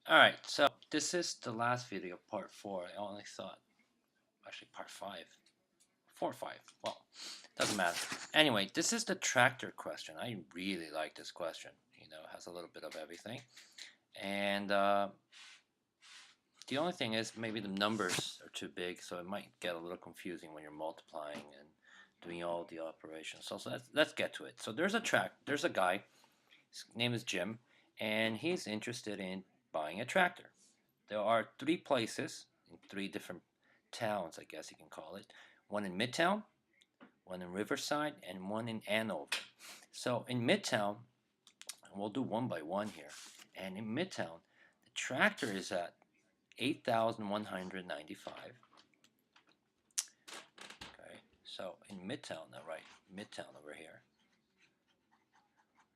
Alright, so this is the last video, part 4. I only thought, actually part 5. 4 or 5. Well, doesn't matter. Anyway, this is the tractor question. I really like this question. You know, it has a little bit of everything. And the only thing is maybe the numbers are too big, so it might get a little confusing when you're multiplying and doing all the operations. So let's get to it. So there's a guy, his name is Jim, and he's interested in buying a tractor. There are 3 places in 3 different towns, I guess you can call it. One in Midtown, one in Riverside, and one in Andover. So in Midtown, and we'll do one by one here. And in Midtown, the tractor is at $8,195. Okay, so in Midtown, now right, Midtown over here.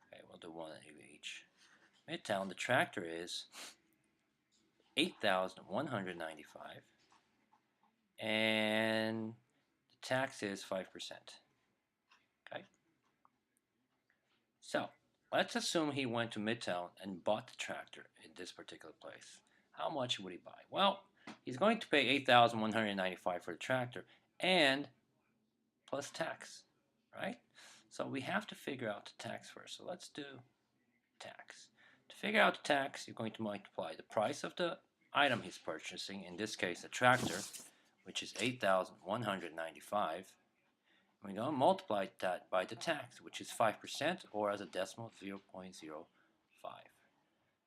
Okay, we'll do one each. Midtown, the tractor is $8,195, and the tax is 5%. Okay. So let's assume he went to Midtown and bought the tractor in this particular place. How much would he buy? Well, he's going to pay $8,195 for the tractor and plus tax, right? So we have to figure out the tax first. So let's do tax. To figure out the tax, you're going to multiply the price of the item he's purchasing, in this case a tractor, which is $8,195. We're going to multiply that by the tax, which is 5%, or as a decimal, 0.05.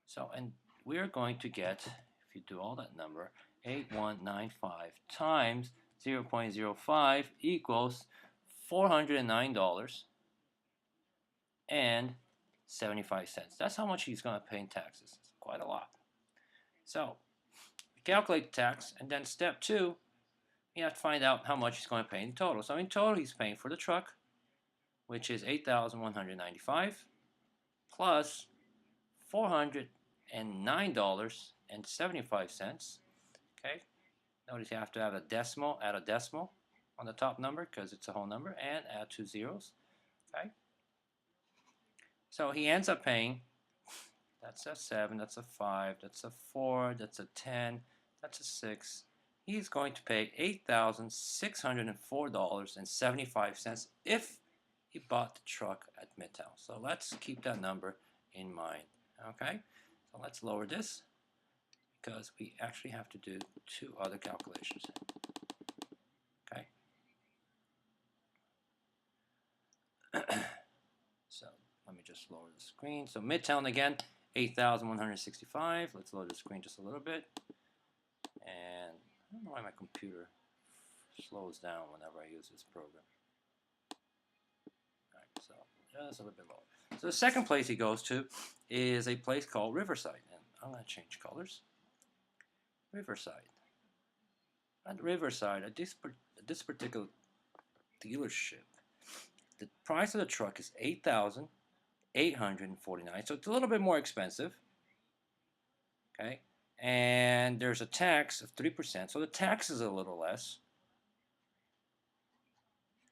So, and we're going to get, if you do all that number, 8195 times 0.05 equals $409 and 75 cents. That's how much he's going to pay in taxes. It's quite a lot. So, we calculate the tax, and then step 2, you have to find out how much he's going to pay in total. So in total, he's paying for the truck, which is $8,195 plus $409.75. Okay. Notice you have to have a decimal, add a decimal on the top number because it's a whole number, and add 2 zeros. Okay. So he ends up paying, that's a 7, that's a 5, that's a 4, that's a 10, that's a 6. He's going to pay $8,604.75 if he bought the truck at Midtown. So let's keep that number in mind. Okay, so let's lower this because we actually have to do 2 other calculations. Okay. So let me just lower the screen. So Midtown again, 8,165. Let's lower the screen just a little bit. And I don't know why my computer slows down whenever I use this program. All right, so just a little bit lower. So the second place he goes to is a place called Riverside. And I'm going to change colors. Riverside. At Riverside, at this particular dealership, the price of the truck is $8,849. So it's a little bit more expensive. Okay. And there's a tax of 3%, so the tax is a little less.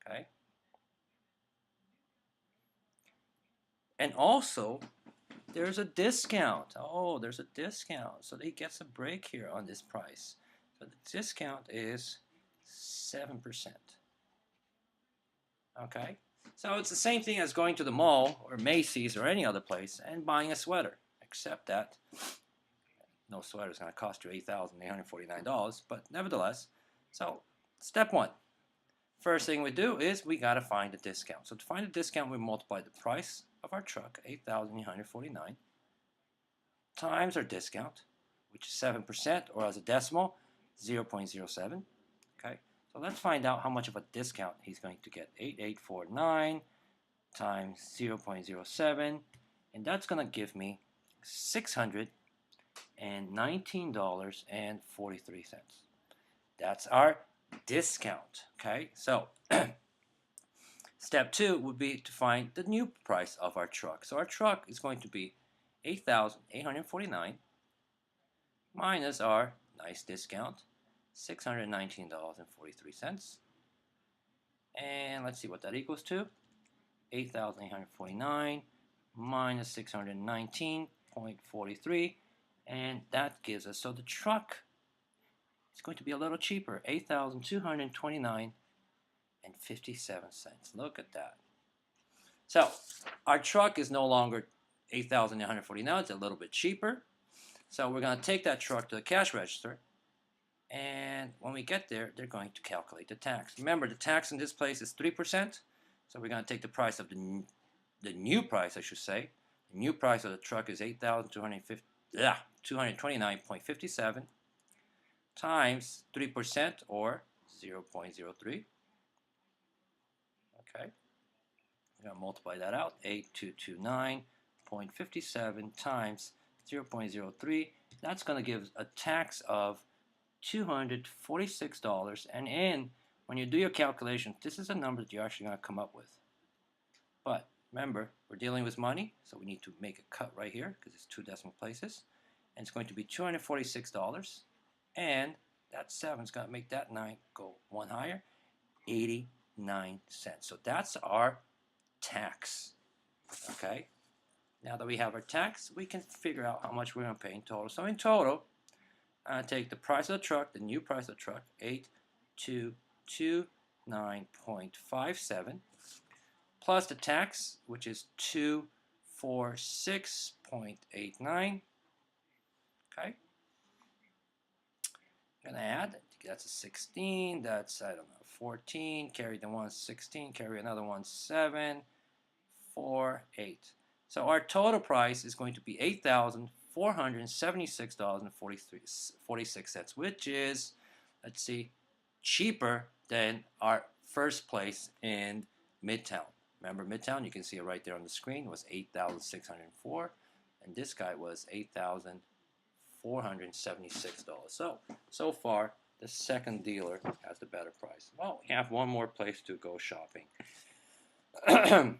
Okay. And also, there's a discount. Oh, there's a discount. So he gets a break here on this price. So the discount is 7%. Okay. So it's the same thing as going to the mall or Macy's or any other place and buying a sweater, except that no sweater is going to cost you $8,849, but nevertheless. So step 1. First thing we do is we got to find the discount. So to find the discount, we multiply the price of our truck, $8,849, times our discount, which is 7%, or as a decimal, 0.07. Okay, so let's find out how much of a discount he's going to get. 8849 times 0.07, and that's going to give me $619.43. That's our discount. Okay, so step 2 would be to find the new price of our truck. So our truck is going to be $8,849 minus our nice discount, $619.43. And let's see what that equals to. 8,849 minus 619.43, And that gives us, so the truck is going to be a little cheaper, $8,229.57. Look at that. So our truck is no longer $8,849. It's a little bit cheaper. So we're going to take that truck to the cash register. And when we get there, they're going to calculate the tax. Remember, the tax in this place is 3%. So we're going to take the price of the new price, I should say. The new price of the truck is $8,229.57 times 3% or 0.03. Okay. We're going to multiply that out. 8,229.57 times 0.03. That's going to give a tax of $246. And when you do your calculation, this is a number that you're actually going to come up with. But remember, we're dealing with money, so we need to make a cut right here because it's 2 decimal places. And it's going to be $246. And that 7 is going to make that 9 go 1 higher, 89 cents. So that's our tax. Okay? Now that we have our tax, we can figure out how much we're going to pay in total. So in total, take the price of the truck, the new price of the truck, 8,229.57, plus the tax, which is 246.89. Okay. Gonna add. That's a 16. That's, I don't know, 14. Carry the one 16. Carry another one 7. 4, 8. So our total price is going to be $8,476.46, which is, let's see, cheaper than our first place in Midtown. Remember Midtown? You can see it right there on the screen. It was $8,604, and this guy was $8,476. So far, the second dealer has the better price. Well, we have one more place to go shopping. In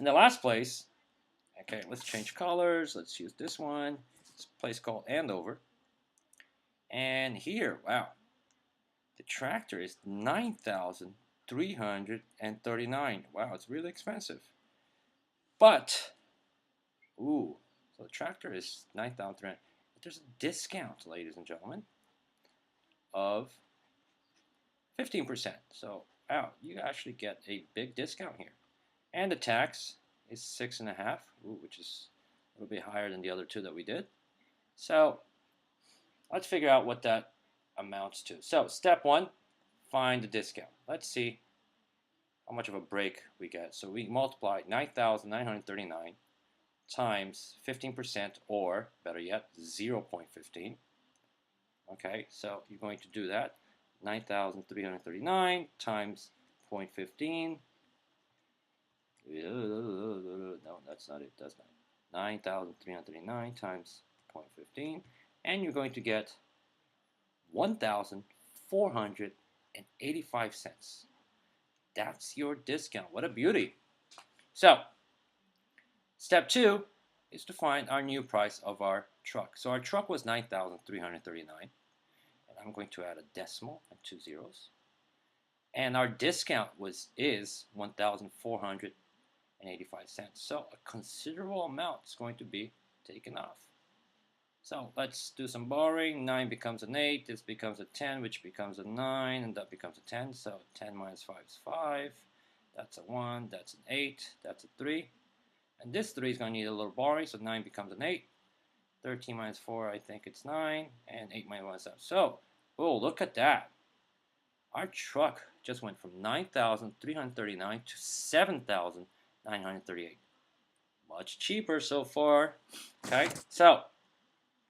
the last place, okay, let's change colors. Let's use this one. It's a place called Andover. And here, wow, the tractor is $9,339. Wow, it's really expensive. But, ooh, so the tractor is $9,300. But there's a discount, ladies and gentlemen, of 15%. So, wow, you actually get a big discount here. And the tax is 6.5, which is a little bit higher than the other two that we did. So let's figure out what that amounts to. So step 1, find the discount. Let's see how much of a break we get. So we multiply 9,939 times 15%, or better yet, 0.15. Okay, so you're going to do that. 9,339 times 0.15. No, that's not it. That's not it. 9,339 times 0.15, and you're going to get 1,485 cents. That's your discount. What a beauty. So, step 2 is to find our new price of our truck. So our truck was 9,339, and I'm going to add a decimal and 2 zeros. And our discount is 1,485 cents. So a considerable amount is going to be taken off. So let's do some borrowing. 9 becomes an 8. This becomes a 10, which becomes a 9, and that becomes a 10. So 10 minus 5 is 5. That's a 1. That's an 8. That's a 3. And this 3 is going to need a little borrowing, so 9 becomes an 8. 13 minus 4, I think it's 9. And 8 minus 1 is 7. So, oh, look at that. Our truck just went from 9,339 to 7,938. Much cheaper so far. Okay, so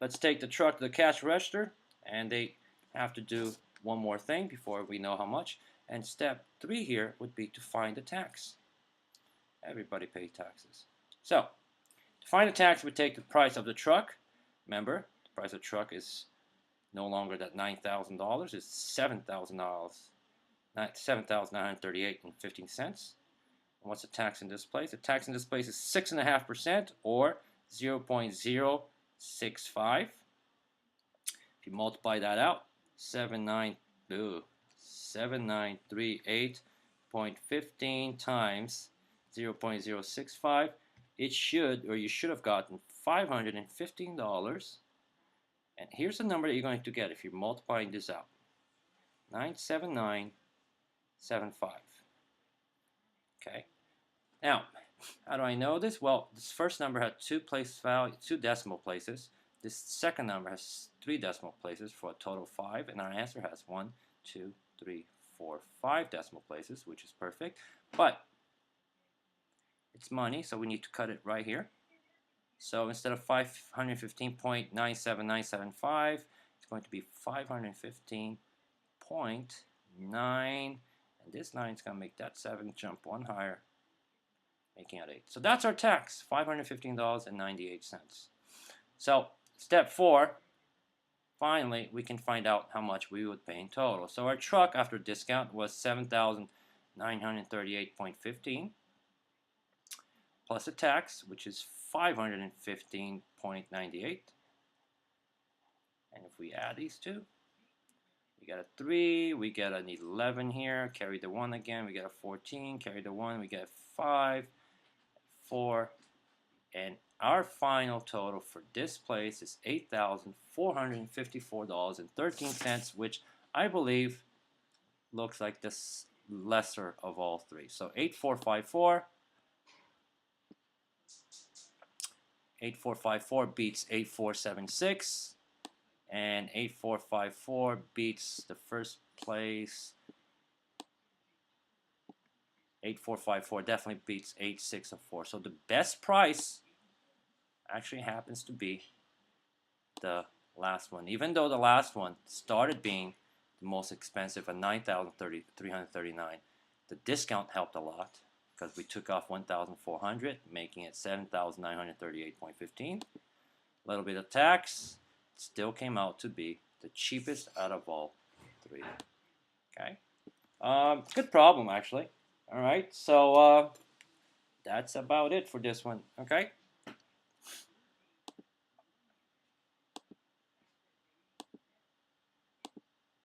let's take the truck to the cash register, and they have to do one more thing before we know how much. And step 3 here would be to find the tax. Everybody pays taxes. So to find the tax, we take the price of the truck. Remember, the price of the truck is no longer that $9,000. It's $7,000. $7,938.15. And what's the tax in this place? The tax in this place is 6.5%, or 0.065. If you multiply that out, 7,938.15 times 0.065, it should, or you should have gotten $515 And here's the number that you're going to get if you're multiplying this out. 97975. Okay. Now, how do I know this? Well, this first number had two decimal places. This second number has 3 decimal places for a total of 5, and our answer has 1, 2, 3, 4, 5 decimal places, which is perfect. But it's money, so we need to cut it right here. So instead of 515.97975, it's going to be 515.9, and this 9 is going to make that 7 jump one higher, making it 8. So that's our tax, $515.98. So step 4, finally, we can find out how much we would pay in total. So our truck after discount was $7,938.15 plus a tax, which is $515.98. And if we add these two, we get a 3, we get an 11 here, carry the 1 again, we get a 14, carry the 1, we get a 5, 4, and our final total for this place is $8,454.13, which I believe looks like the lesser of all three. So 8454 beats 8476, and 8454 beats the first place. 8454 definitely beats 8604. So the best price actually happens to be the last one, even though the last one started being the most expensive at $9,339. The discount helped a lot because we took off $1,400, making it $7,938.15. A little bit of tax, still came out to be the cheapest out of all three. Okay, good problem actually. All right, so that's about it for this one. Okay.